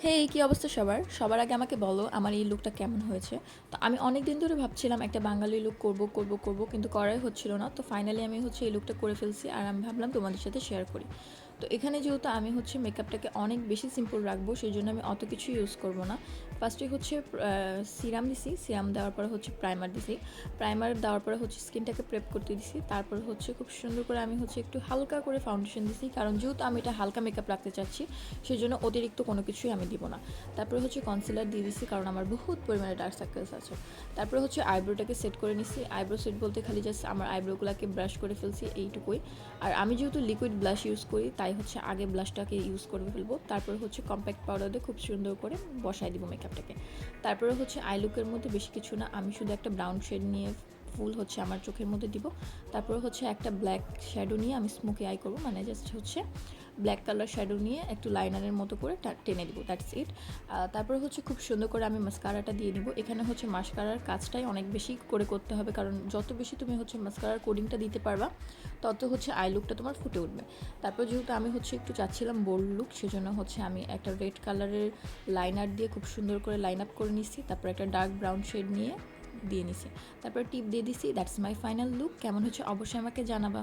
হেই, কি অবস্থা সবার? সবার আগে আমাকে বলো আমার এই লুকটা কেমন হয়েছে? তো আমি অনেক দিন ধরে ভাবছিলাম একটা বাঙালি লুক করব কিন্তু করাই হচ্ছিল না। তো ফাইনালি আমি এই লুকটা করে ফেলছি আর আমি ভাবলাম তোমাদের সাথে শেয়ার করি। তো এখানে যেহেতু আমি মেকআপটাকে অনেক বেশি সিম্পল রাখবো সেজন্য আমি অত কিছু ইউজ করব না। ফার্স্টে সিরাম দিছি, সিরাম দেওয়ার পরে প্রাইমার দিছি। প্রাইমার দেওয়ার পরে স্কিনটাকে প্রেপ করতে দিছি। তারপর খুব সুন্দর করে আমি একটু হালকা করে ফাউন্ডেশন দিছি, কারণ যেহেতু আমি এটা হালকা মেকআপ রাখতে চাচ্ছি সেজন্য অতিরিক্ত কোনো কিছুই আমি দিব না। তারপরে কনসিলার দিয়ে দিছি, কারণ আমার বহুত পরিমাণে ডার্ক সার্কেলস আছে। তারপরে আইব্রোটাকে সেট করে নিছি। আইব্রো সেট বলতে খালি জাস্ট আমার আইব্রোগুলোকে ব্রাশ করে ফেলছি, এইটুকুই। আর আমি যেহেতু লিকুইড ব্লাশ ইউজ করি তাই আগে ব্লাশটাকে ইউজ করে ফেলবো। তারপরে কম্প্যাক্ট পাউডার দিয়ে খুব সুন্দর করে বসাই দিব মেকআপটাকে। তারপরে আই লুকের মধ্যে বেশি কিছু না, আমি শুধু একটা ব্রাউন শেড নিয়ে ফুল আমার চোখের মধ্যে দিব। তারপরে একটা ব্ল্যাক শ্যাডো নিয়ে আমি স্মোকি আই করবো, মানে জাস্ট ব্ল্যাক কালার শ্যাডো নিয়ে একটু লাইনারের মতো করে টেনে দিব, দ্যাটস ইট। তারপরে খুব সুন্দর করে আমি মাস্কারাটা দিয়ে নিব। এখানে মাস্কারার কাজটাই অনেক বেশি করে করতে হবে, কারণ যত বেশি তুমি মাস্কারার কোডিংটা দিতে পারবা তত আই লুকটা তোমার ফুটে উঠবে। তারপর যেহেতু আমি একটু চাচ্ছিলাম বোল্ড লুক, সেজন্য আমি একটা রেড কালারের লাইনার দিয়ে খুব সুন্দর করে লাইন আপ করে নিচ্ছি। তারপর একটা ডার্ক ব্রাউন শেড নিয়ে দিয়ে নিছি, তারপর টিপ দিয়ে দিছি। That's my final look. কেমন হচ্ছে অবশ্যই আমাকে জানাবা।